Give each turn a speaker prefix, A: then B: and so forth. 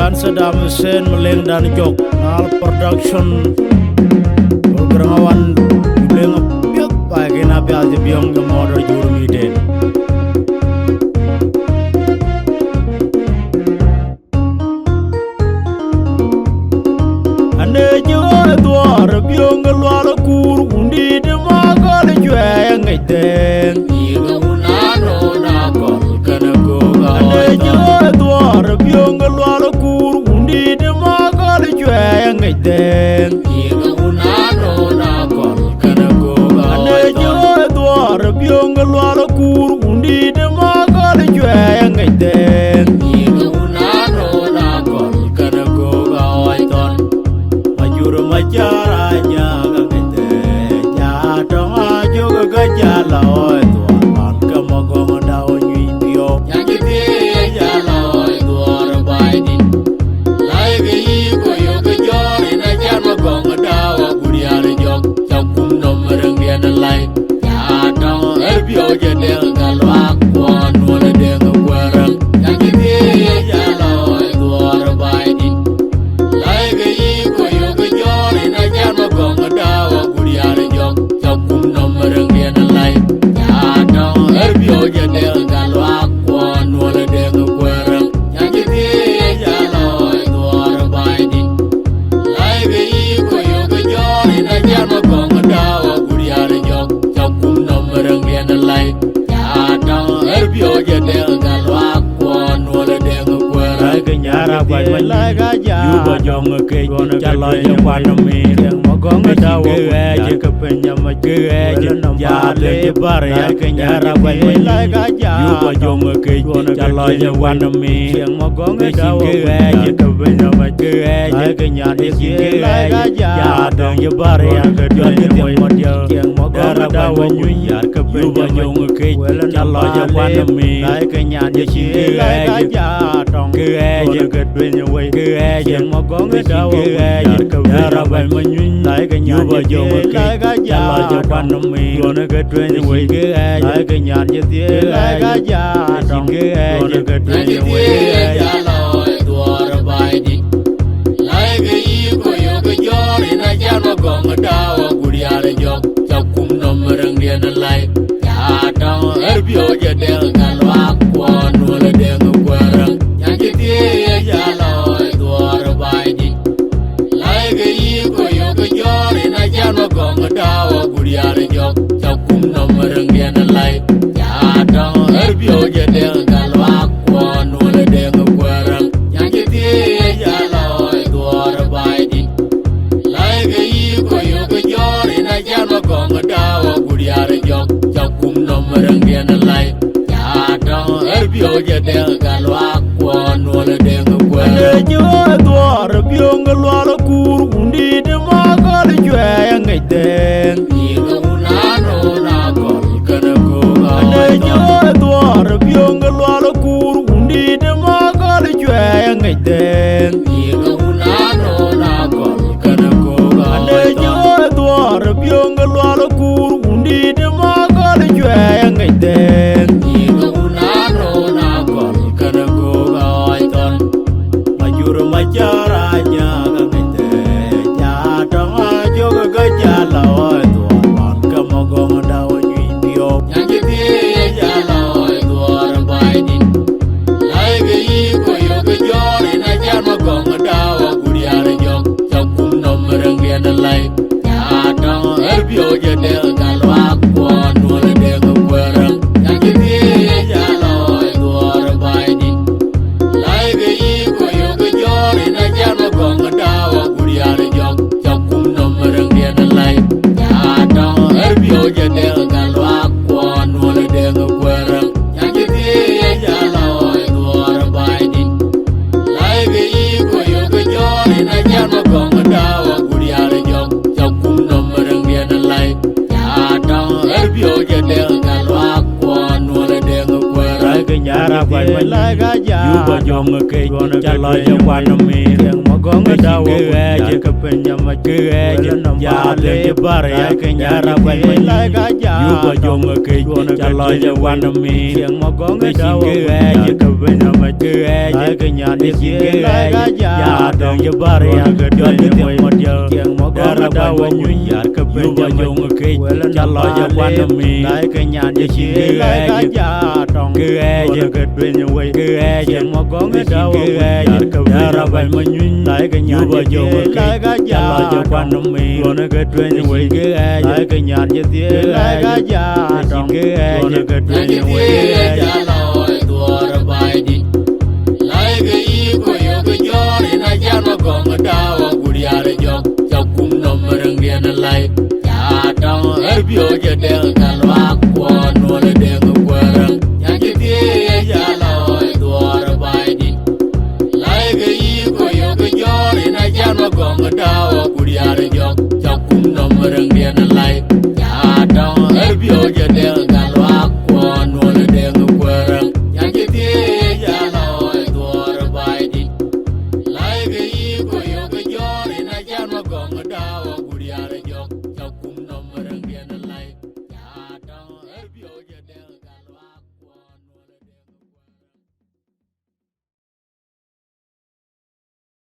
A: dan Saddam Hussein meleng dan jok al production programan meleng piot pagi nabi aja biong ke modal juru miden ane jual tuar biong ke luar kur undi demagal jual ngiteng biong luar kur undi de magal jual ngiteng
B: Iga unano na kol kana go
A: ane jual tuar biong luar kur undi de magal jual ngiteng
B: Iga unano na kol kana go
A: aiton majur majaranya ngiteng ya dong ajo gajala oi tuan man kamagong daw nyui bio
B: Nyakiti jala oi duar baidin Laiga iko yoga jori na jarma gong dawa guriar jok Chakum nomereng dia na lai Yadang erbio jadel galwak Wan wala denga kwerang Nyakiti jala oi duar baidin Laiga iko yoga jori na jarma gong dawa guriar jok Chakum nomereng dia na lai Yadang erbio jadel galwak Wan wala denga kwerang Nyakiti jala oi duar baidin Laiga iko yoga jori na jarma gong dawa guriar jok Chakum nomereng dia na lai Yadang erbio jadel galwak Wan wala denga kwerang
A: kenyara ban laga ja yu ba jong ke chalo ya kwan mi yang mogong daw je ke penyam ke je ya le bar ya kenyara ban laga ja yu ba jong ke chalo ya kwan mi yang mogong daw je ke penyam ke je kenyara ke laga ja ya dong ya bar ya ke je model yang mogong daw nyu ya ke yu ba jong ke chalo ya kwan mi kenyara ke laga ja dong je ke penyam ke je mogong daw je ke rabai menyun lai ke nya ba jong ke ja ja pan mi gona ke penyam ke ke nya je tie lai ga ja dong ke je ke penyam
B: jala oi duar baidin Laiga iko yoga jori na jarma gong dawa guriar jok Chakum nomereng dia na lai Yadang erbio jadel galwak Wan wala denga kwerang Nyakiti jala oi duar baidin Laiga iko yoga jori na jarma gong dawa guriar jok Chakum nomereng dia na lai Yadang erbio jadel galwak Wan wala denga kwerang Nyakiti jala oi duar baidin Laiga iko yoga jori na jarma gong dawa guriar jok Chakum nomereng dia na lai Yadang erbio jadel galwak Wan wala denga kwerang
A: jual tuar biong luar kur undi de magal jual ngiteng
B: Iga unano na kol kana go
A: jual tuar biong luar kur undi de magal jual ngiteng
B: Iga unano na kol kana go
A: jual tuar biong luar kur undi de magal jual ngiteng
B: Iga unano na kol kana go
A: aiton majur majaranya ngiteng ya dong ajo gajala lai ga ja
B: yu ba jong ke cha lo ya kwa no mi
A: yang mo gong da wa
B: je
A: ka penya ma
B: ke ya le bar ya ke nya ra ba
A: lai ga ja
B: yu ba jong ke cha lo ya kwa no mi
A: yang mo gong da wa
B: je ka penya ma ke nya de
A: lai ga ja
B: ya dong ya bar ya ke jo de mo jo
A: yang mo gong da wa
B: ya ke yu ba jong ke cha lo ya kwa no mi
A: lai ke nya de lai ga ja tong
B: ke ke penya we ke
A: yang mo gong da wa
B: ya ra ba ma
A: lai ke nya
B: ba jong ke
A: lai ga ja
B: lo ya kwa no mi
A: lo na ke twen we
B: ke
A: lai ke nya de lai ga ja tong
B: ke
A: lo na ke twen we
B: ja lo duor bai di lai ge i ko yo ge jori na ja ma gong da wa guri ale jok cha kum no mereng dia na lai ja tong er bio je de